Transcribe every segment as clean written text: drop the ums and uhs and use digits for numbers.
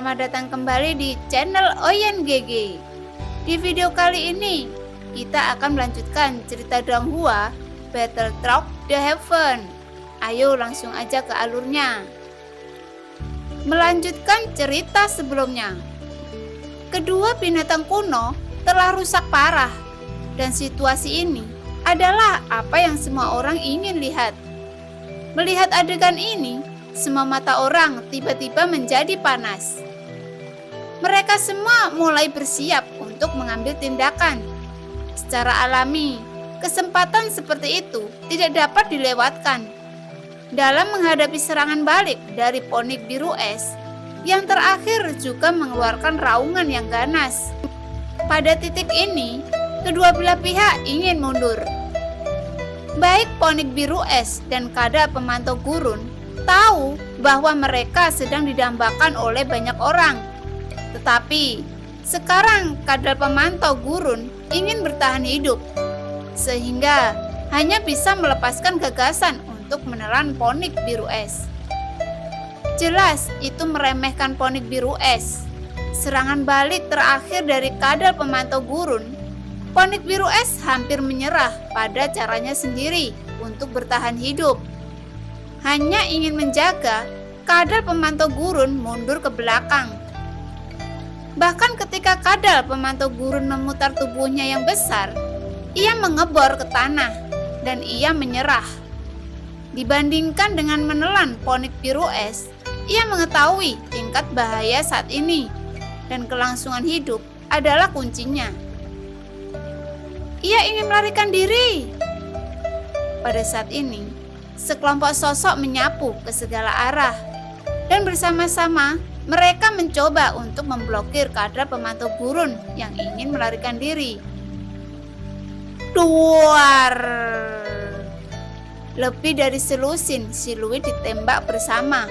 Selamat datang kembali di channel Oyen GG. Di video kali ini, kita akan melanjutkan cerita Donghua Battle Through the Heaven. Ayo langsung aja ke alurnya. Melanjutkan cerita sebelumnya. Kedua binatang kuno telah rusak parah, dan situasi ini adalah apa yang semua orang ingin lihat. Melihat adegan ini, semua mata orang tiba-tiba menjadi panas. Mereka semua mulai bersiap untuk mengambil tindakan. Secara alami, kesempatan seperti itu tidak dapat dilewatkan. Dalam menghadapi serangan balik dari Phoenix Biru Es, yang terakhir juga mengeluarkan raungan yang ganas. Pada titik ini, kedua belah pihak ingin mundur. Baik Phoenix Biru Es dan kadal pemantau gurun tahu bahwa mereka sedang didambakan oleh banyak orang. Tetapi sekarang kadal pemantau gurun ingin bertahan hidup, sehingga hanya bisa melepaskan gagasan untuk menelan Phoenix Biru Es. Jelas itu meremehkan Phoenix Biru Es. Serangan balik terakhir dari kadal pemantau gurun, Phoenix Biru Es hampir menyerah pada caranya sendiri untuk bertahan hidup. Hanya ingin menjaga kadal pemantau gurun mundur ke belakang. Bahkan ketika kadal pemantau gurun memutar tubuhnya yang besar, ia mengebor ke tanah dan ia menyerah. Dibandingkan dengan menelan Phoenix Biru Es, ia mengetahui tingkat bahaya saat ini dan kelangsungan hidup adalah kuncinya. Ia ingin melarikan diri. Pada saat ini, sekelompok sosok menyapu ke segala arah, dan bersama-sama mereka mencoba untuk memblokir kadal pemantau gurun yang ingin melarikan diri. Duar! Lebih dari selusin siluet ditembak bersama,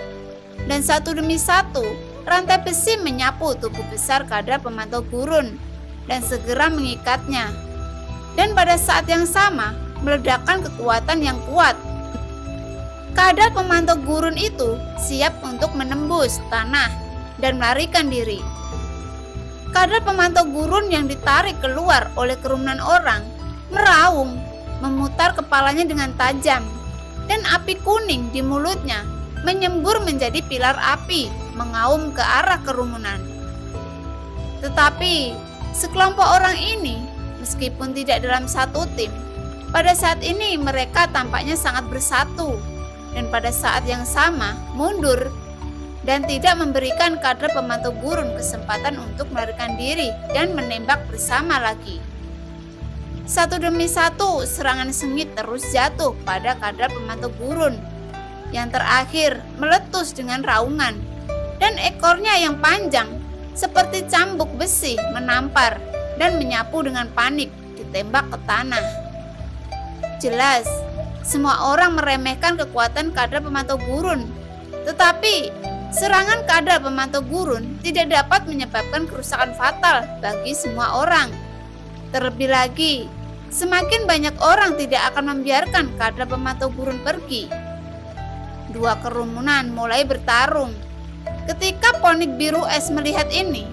dan satu demi satu rantai besi menyapu tubuh besar kadal pemantau gurun dan segera mengikatnya. Dan pada saat yang sama meledakkan kekuatan yang kuat. Kadal pemantau gurun itu siap untuk menembus tanah dan melarikan diri. Kadal pemantau gurun yang ditarik keluar oleh kerumunan orang meraung, memutar kepalanya dengan tajam, dan api kuning di mulutnya menyembur menjadi pilar api mengaum ke arah kerumunan. Tetapi sekelompok orang ini, meskipun tidak dalam satu tim, pada saat ini mereka tampaknya sangat bersatu dan pada saat yang sama mundur dan tidak memberikan kadal pemantau gurun kesempatan untuk melarikan diri dan menembak bersama lagi. Satu demi satu serangan sengit terus jatuh pada kadal pemantau gurun. Yang terakhir meletus dengan raungan dan ekornya yang panjang seperti cambuk besi menampar dan menyapu dengan panik ditembak ke tanah. Jelas, semua orang meremehkan kekuatan kadal pemantau gurun. Tetapi, serangan kadal pemantau gurun tidak dapat menyebabkan kerusakan fatal bagi semua orang. Terlebih lagi, semakin banyak orang tidak akan membiarkan kadal pemantau gurun pergi. Dua kerumunan mulai bertarung. Ketika Phoenix Biru Es melihat ini,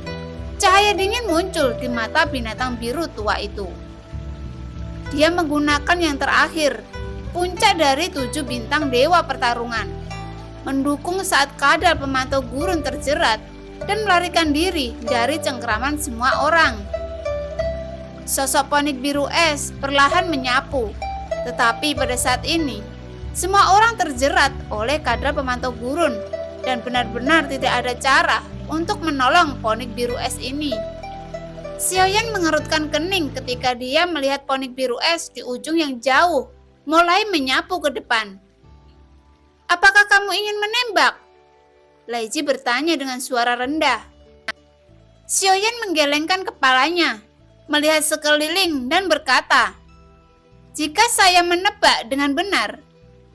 cahaya dingin muncul di mata binatang biru tua itu. Dia menggunakan yang terakhir, puncak dari 7 bintang dewa pertarungan, mendukung saat kadal pemantau gurun terjerat dan melarikan diri dari cengkeraman semua orang. Sosok Phoenix Biru Es perlahan menyapu, tetapi pada saat ini, semua orang terjerat oleh kadal pemantau gurun dan benar-benar tidak ada cara untuk menolong Phoenix Biru Es ini. Xiaoyan mengerutkan kening ketika dia melihat Phoenix Biru Es di ujung yang jauh mulai menyapu ke depan. "Apakah kamu ingin menembak?" Lai Ji bertanya dengan suara rendah. Xiaoyan menggelengkan kepalanya, melihat sekeliling dan berkata, "Jika saya menebak dengan benar,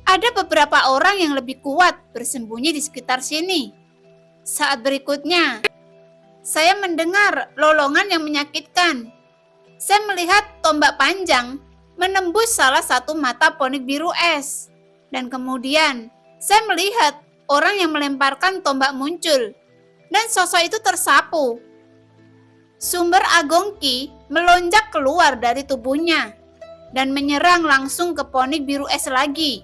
ada beberapa orang yang lebih kuat bersembunyi di sekitar sini." Saat berikutnya, saya mendengar lolongan yang menyakitkan. Saya melihat tombak panjang menembus salah satu mata Phoenix Biru Es. Dan kemudian, saya melihat orang yang melemparkan tombak muncul. dan sosok itu tersapu. Sumber Agong Ki melonjak keluar dari tubuhnya dan menyerang langsung ke ponik biru es lagi.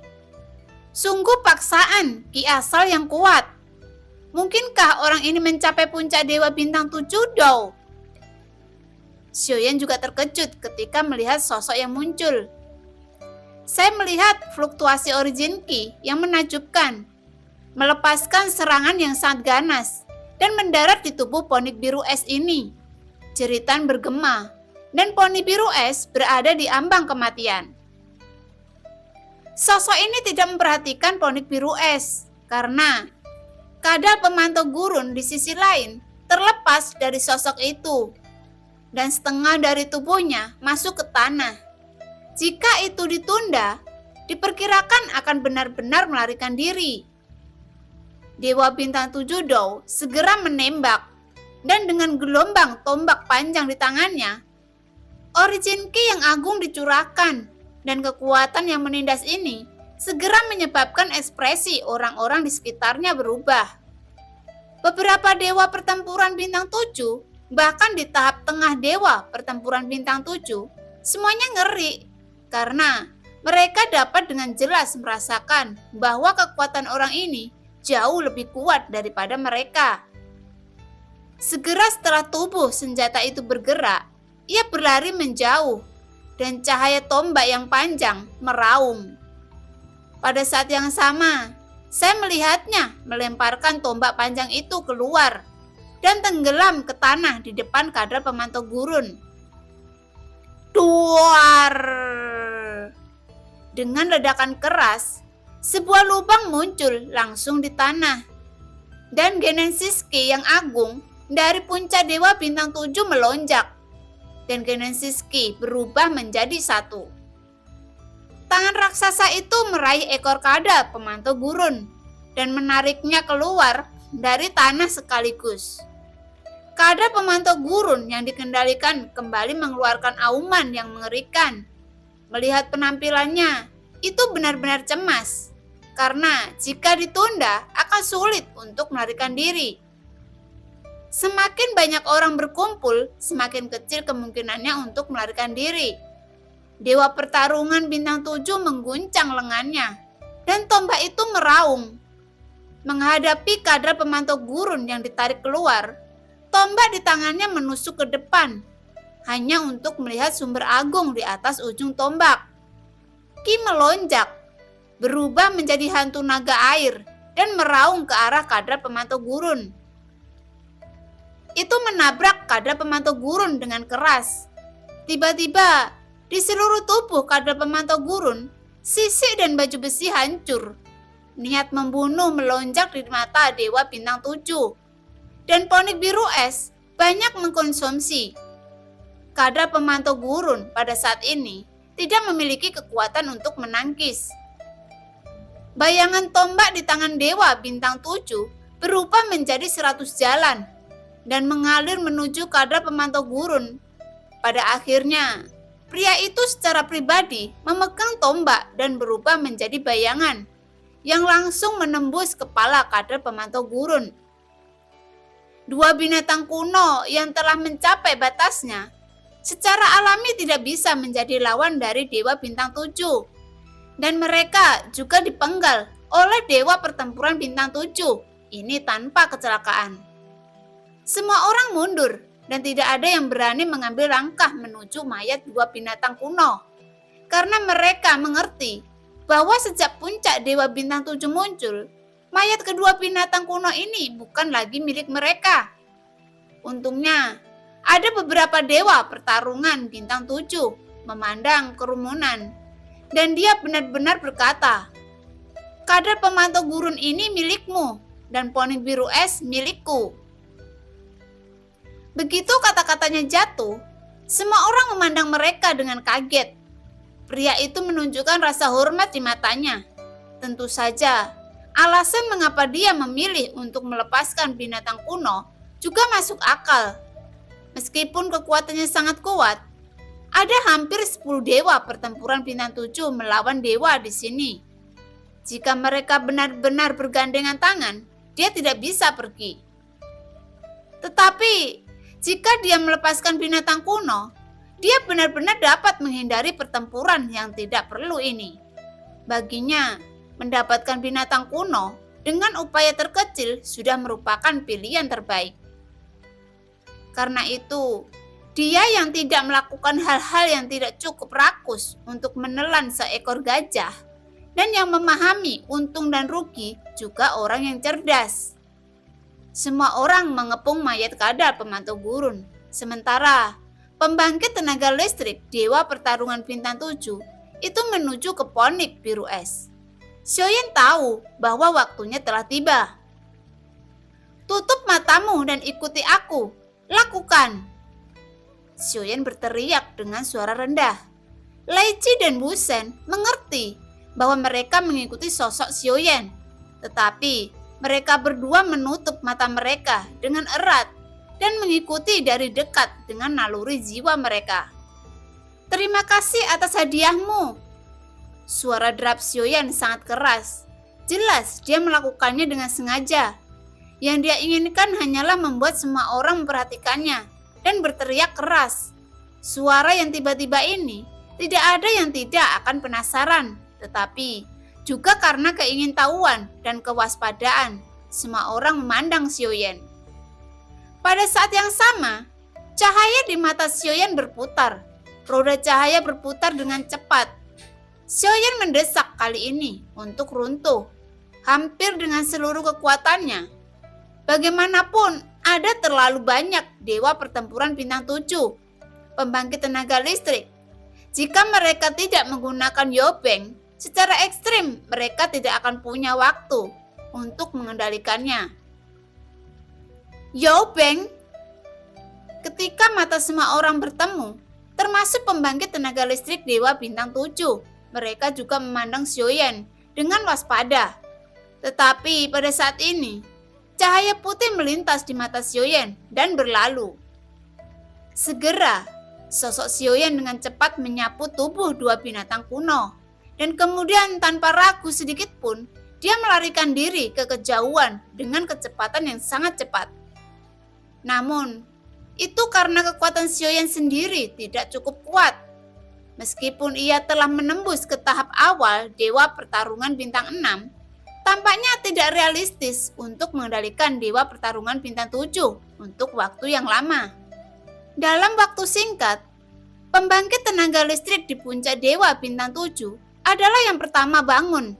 Sungguh paksaan Ki asal yang kuat. Mungkinkah orang ini mencapai puncak Dewa Bintang 7 Dou? Xiaoyan juga terkejut ketika melihat sosok yang muncul. Saya melihat fluktuasi origin Ki yang menakjubkan, melepaskan serangan yang sangat ganas dan mendarat di tubuh ponik biru es ini. Jeritan bergema, dan poni biru es berada di ambang kematian. Sosok ini tidak memperhatikan ponik biru es, karena kadal pemantau gurun di sisi lain terlepas dari sosok itu, dan setengah dari tubuhnya masuk ke tanah. Jika itu ditunda, diperkirakan akan benar-benar melarikan diri. Dewa Bintang 7 Dou segera menembak, dan dengan gelombang tombak panjang di tangannya, origin Ki yang agung dicurahkan, dan kekuatan yang menindas ini segera menyebabkan ekspresi orang-orang di sekitarnya berubah. Beberapa dewa pertempuran bintang 7, bahkan di tahap tengah dewa pertempuran bintang 7, semuanya ngeri, karena mereka dapat dengan jelas merasakan bahwa kekuatan orang ini jauh lebih kuat daripada mereka. Segera setelah tubuh senjata itu bergerak, ia berlari menjauh, dan cahaya tombak yang panjang meraung. Pada saat yang sama, saya melihatnya melemparkan tombak panjang itu keluar dan tenggelam ke tanah di depan kadal pemantau gurun. Duar! Dengan ledakan keras, sebuah lubang muncul langsung di tanah, dan Genesis Ki yang agung dari puncak Dewa Bintang 7 melonjak, dan Genesis Ki berubah menjadi satu. Tangan raksasa itu meraih ekor kadal pemantau gurun dan menariknya keluar dari tanah sekaligus. Kadal pemantau gurun yang dikendalikan kembali mengeluarkan auman yang mengerikan. Melihat penampilannya, itu benar-benar cemas, karena jika ditunda akan sulit untuk melarikan diri. Semakin banyak orang berkumpul, semakin kecil kemungkinannya untuk melarikan diri. Dewa pertarungan bintang 7 mengguncang lengannya, dan tombak itu meraung. Menghadapi kadal pemantau gurun yang ditarik keluar, tombak di tangannya menusuk ke depan, hanya untuk melihat sumber agung di atas ujung tombak. Ki melonjak, berubah menjadi hantu naga air, dan meraung ke arah kadal pemantau gurun. Itu menabrak kadal pemantau gurun dengan keras. Tiba-tiba, di seluruh tubuh kadal pemantau gurun, sisik dan baju besi hancur. Niat membunuh melonjak di mata Dewa Bintang 7. Dan ponik biru es banyak mengkonsumsi. Kadal pemantau gurun pada saat ini tidak memiliki kekuatan untuk menangkis. Bayangan tombak di tangan Dewa Bintang 7 berubah menjadi 100 jalan dan mengalir menuju kadal pemantau gurun. Pada akhirnya, pria itu secara pribadi memegang tombak dan berubah menjadi bayangan yang langsung menembus kepala kadal pemantau gurun. Dua binatang kuno yang telah mencapai batasnya secara alami tidak bisa menjadi lawan dari Dewa Bintang 7, dan mereka juga dipenggal oleh Dewa Pertempuran Bintang 7 ini tanpa kecelakaan. Semua orang mundur dan tidak ada yang berani mengambil langkah menuju mayat dua binatang kuno, karena mereka mengerti bahwa sejak puncak Dewa Bintang 7 muncul, mayat kedua binatang kuno ini bukan lagi milik mereka. Untungnya, ada beberapa dewa pertarungan bintang 7 memandang kerumunan, dan dia benar-benar berkata, "Kadal pemantau gurun ini milikmu, dan ponik biru es milikku." Begitu kata-katanya jatuh, semua orang memandang mereka dengan kaget. Pria itu menunjukkan rasa hormat di matanya. Tentu saja, alasan mengapa dia memilih untuk melepaskan binatang kuno juga masuk akal. Meskipun kekuatannya sangat kuat, ada hampir 10 dewa pertempuran bintang 7 melawan dewa di sini. Jika mereka benar-benar bergandengan tangan, dia tidak bisa pergi. Tetapi jika dia melepaskan binatang kuno, dia benar-benar dapat menghindari pertempuran yang tidak perlu ini. Baginya, mendapatkan binatang kuno dengan upaya terkecil sudah merupakan pilihan terbaik. Karena itu, dia yang tidak melakukan hal-hal yang tidak cukup rakus untuk menelan seekor gajah, dan yang memahami untung dan rugi juga orang yang cerdas. Semua orang mengepung mayat kadal pemantau gurun, sementara pembangkit tenaga listrik Dewa Pertarungan Bintang 7 itu menuju ke Ponik Biru Es. Xiaoyan tahu bahwa waktunya telah tiba. "Tutup matamu dan ikuti aku. Lakukan!" Xiaoyan berteriak dengan suara rendah. Lai Chi dan Wu Shen mengerti bahwa mereka mengikuti sosok Xiaoyan, tetapi mereka berdua menutup mata mereka dengan erat dan mengikuti dari dekat dengan naluri jiwa mereka. "Terima kasih atas hadiahmu." Suara derap Xiaoyan sangat keras. Jelas dia melakukannya dengan sengaja. Yang dia inginkan hanyalah membuat semua orang memperhatikannya dan berteriak keras. Suara yang tiba-tiba ini tidak ada yang tidak akan penasaran, tetapi juga karena keingintahuan dan kewaspadaan, semua orang memandang Xiaoyan. Pada saat yang sama, cahaya di mata Xiaoyan berputar. Roda cahaya berputar dengan cepat. Xiaoyan mendesak kali ini untuk runtuh, hampir dengan seluruh kekuatannya. Bagaimanapun, ada terlalu banyak Dewa Pertempuran Bintang 7, pembangkit tenaga listrik. Jika mereka tidak menggunakan Yobeng, secara ekstrim mereka tidak akan punya waktu untuk mengendalikannya. Yobeng. Ketika mata semua orang bertemu, termasuk pembangkit tenaga listrik Dewa Bintang 7, mereka juga memandang Xiaoyan dengan waspada. Tetapi pada saat ini, cahaya putih melintas di mata Xiaoyan dan berlalu. Segera, sosok Xiaoyan dengan cepat menyapu tubuh dua binatang kuno, dan kemudian tanpa ragu sedikit pun, dia melarikan diri ke kejauhan dengan kecepatan yang sangat cepat. Namun, itu karena kekuatan Xiaoyan sendiri tidak cukup kuat. Meskipun ia telah menembus ke tahap awal Dewa Pertarungan Bintang 6, tampaknya tidak realistis untuk mengendalikan Dewa Pertarungan Bintang 7 untuk waktu yang lama. Dalam waktu singkat, pembangkit tenaga listrik di puncak Dewa Bintang 7 adalah yang pertama bangun.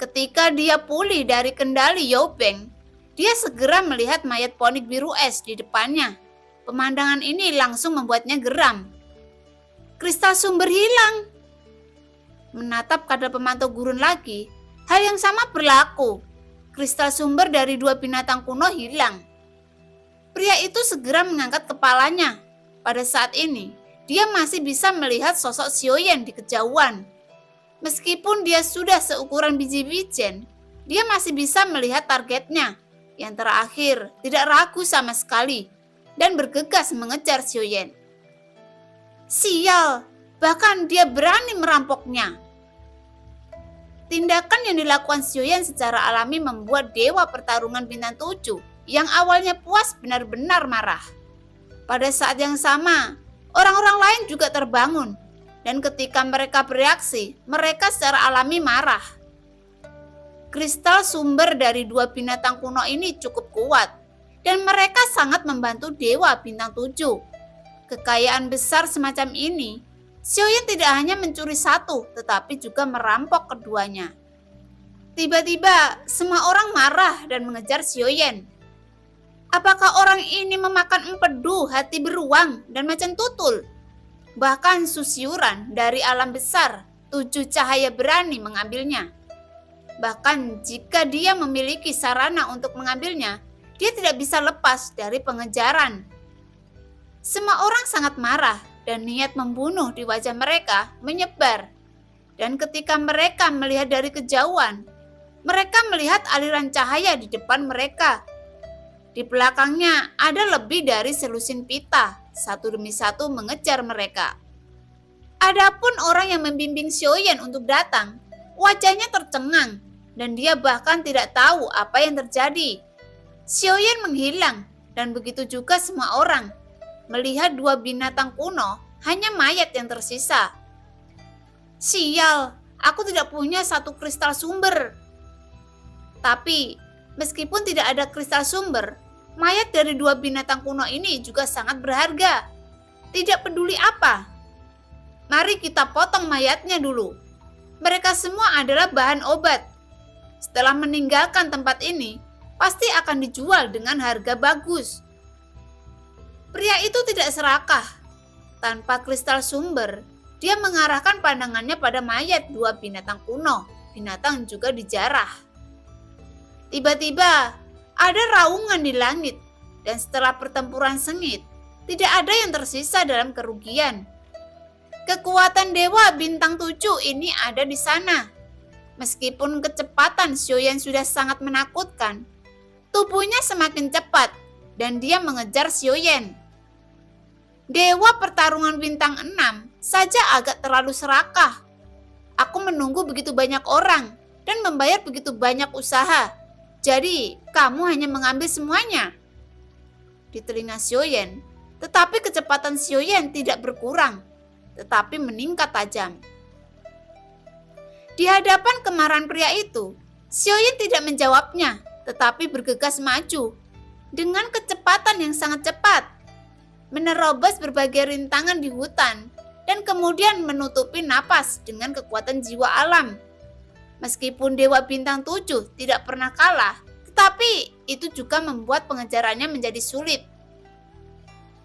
Ketika dia pulih dari kendali Yobeng, dia segera melihat mayat Ponik Biru Es di depannya. Pemandangan ini langsung membuatnya geram. Kristal sumber hilang. Menatap kadal pemantau gurun lagi, hal yang sama berlaku. Kristal sumber dari dua binatang kuno hilang. Pria itu segera mengangkat kepalanya. Pada saat ini, dia masih bisa melihat sosok Xiaoyan di kejauhan. Meskipun dia sudah seukuran biji bijen, dia masih bisa melihat targetnya. Yang terakhir, tidak ragu sama sekali dan bergegas mengejar Xiaoyan. Sial, bahkan dia berani merampoknya. Tindakan yang dilakukan Xiaoyan secara alami membuat Dewa Pertarungan Bintang 7 yang awalnya puas benar-benar marah. Pada saat yang sama, orang-orang lain juga terbangun, dan ketika mereka bereaksi, mereka secara alami marah. Kristal sumber dari dua binatang kuno ini cukup kuat, dan mereka sangat membantu Dewa Bintang 7. Kekayaan besar semacam ini, Xiaoyan tidak hanya mencuri satu, tetapi juga merampok keduanya. Tiba-tiba, semua orang marah dan mengejar Xiaoyan. Apakah orang ini memakan empedu hati beruang dan macan tutul? Bahkan susiuran dari alam besar, 7 cahaya berani mengambilnya. Bahkan jika dia memiliki sarana untuk mengambilnya, dia tidak bisa lepas dari pengejaran. Semua orang sangat marah dan niat membunuh di wajah mereka menyebar. Dan ketika mereka melihat dari kejauhan, mereka melihat aliran cahaya di depan mereka. Di belakangnya ada lebih dari selusin pita, satu demi satu mengejar mereka. Adapun orang yang membimbing Xiaoyan untuk datang, wajahnya tercengang dan dia bahkan tidak tahu apa yang terjadi. Xiaoyan menghilang Dan begitu juga semua orang melihat dua binatang kuno, hanya mayat yang tersisa. Sial, aku tidak punya satu kristal sumber. Tapi, meskipun tidak ada kristal sumber, mayat dari dua binatang kuno ini juga sangat berharga. Tidak peduli apa. Mari kita potong mayatnya dulu. Mereka semua adalah bahan obat. Setelah meninggalkan tempat ini, pasti akan dijual dengan harga bagus. Pria itu tidak serakah. Tanpa kristal sumber, dia mengarahkan pandangannya pada mayat dua binatang kuno. Binatang juga dijarah. Tiba-tiba, ada raungan di langit. Dan setelah pertempuran sengit, tidak ada yang tersisa dalam kerugian. Kekuatan Dewa Bintang 7 ini ada di sana. Meskipun kecepatan Xiaoyan sudah sangat menakutkan, tubuhnya semakin cepat dan dia mengejar Xiaoyan. Dewa pertarungan bintang 6 saja agak terlalu serakah. Aku menunggu begitu banyak orang dan membayar begitu banyak usaha. Jadi, kamu hanya mengambil semuanya. Di telinga Xiaoyan, tetapi kecepatan Xiaoyan tidak berkurang, tetapi meningkat tajam. Di hadapan kemarahan pria itu, Xiaoyan tidak menjawabnya, tetapi bergegas maju dengan kecepatan yang sangat cepat, menerobos berbagai rintangan di hutan, dan kemudian menutupi napas dengan kekuatan jiwa alam. Meskipun Dewa Bintang 7 tidak pernah kalah, tetapi itu juga membuat pengejarannya menjadi sulit.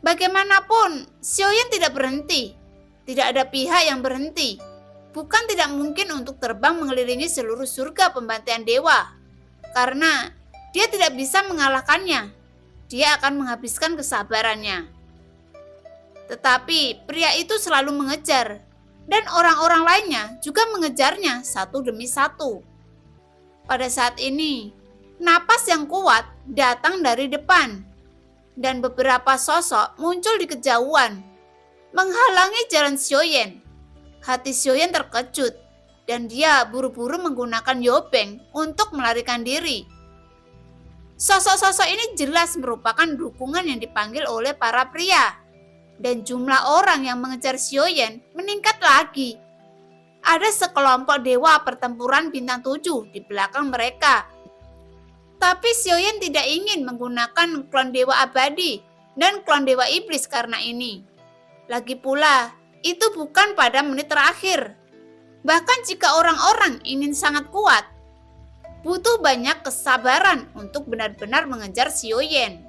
Bagaimanapun, Xiaoyan tidak berhenti. Tidak ada pihak yang berhenti. Bukan tidak mungkin untuk terbang mengelilingi seluruh surga pembantaian dewa. Karena dia tidak bisa mengalahkannya. Dia akan menghabiskan kesabarannya. Tetapi pria itu selalu mengejar. Dan orang-orang lainnya juga mengejarnya satu demi satu. Pada saat ini, napas yang kuat datang dari depan. Dan beberapa sosok muncul di kejauhan, menghalangi jalan Xiaoyan. Hati Xiaoyan terkejut, dan dia buru-buru menggunakan Yobeng untuk melarikan diri. Sosok-sosok ini jelas merupakan dukungan yang dipanggil oleh para pria, dan jumlah orang yang mengejar Xiaoyan meningkat lagi. Ada sekelompok dewa pertempuran bintang 7 di belakang mereka. Tapi Xiaoyan tidak ingin menggunakan klon dewa abadi dan klon dewa iblis karena ini. Lagi pula, itu bukan pada menit terakhir. Bahkan jika orang-orang ingin sangat kuat, butuh banyak kesabaran untuk benar-benar mengejar Xiaoyan.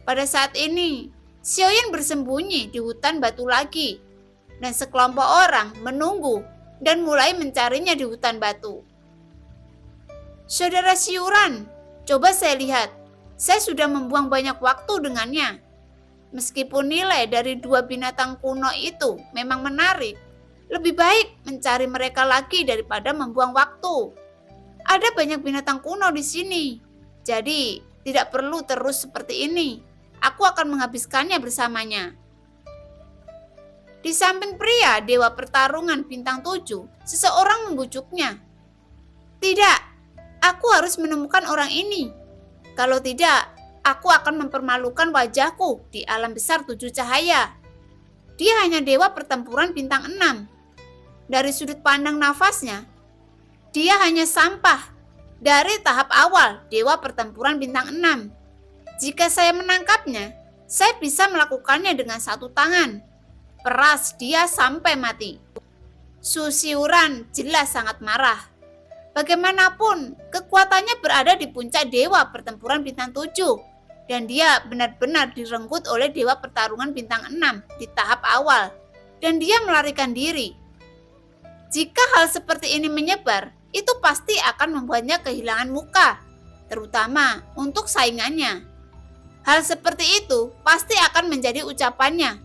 Pada saat ini, Xiaoyan bersembunyi di hutan batu lagi, dan sekelompok orang menunggu dan mulai mencarinya di hutan batu. Saudara Xiuran, coba saya lihat. Saya sudah membuang banyak waktu dengannya. Meskipun nilai dari dua binatang kuno itu memang menarik, lebih baik mencari mereka lagi daripada membuang waktu. Ada banyak binatang kuno di sini, jadi tidak perlu terus seperti ini. Aku akan menghabiskannya bersamanya. Di samping pria dewa pertarungan bintang 7, seseorang membujuknya. Tidak, aku harus menemukan orang ini. Kalau tidak, aku akan mempermalukan wajahku di alam besar 7 cahaya. Dia hanya dewa pertempuran bintang 6. Dari sudut pandang nafasnya, dia hanya sampah dari tahap awal dewa pertempuran bintang 6. Jika saya menangkapnya, saya bisa melakukannya dengan satu tangan. Peras dia sampai mati. Su Xiuran jelas sangat marah. Bagaimanapun, kekuatannya berada di puncak dewa pertempuran bintang 7. Dan dia benar-benar direnggut oleh dewa pertarungan bintang 6 di tahap awal. Dan dia melarikan diri. Jika hal seperti ini menyebar, itu pasti akan membuatnya kehilangan muka. Terutama untuk saingannya. Hal seperti itu pasti akan menjadi ucapannya.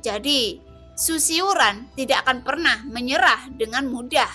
Jadi, Su Xiuran tidak akan pernah menyerah dengan mudah.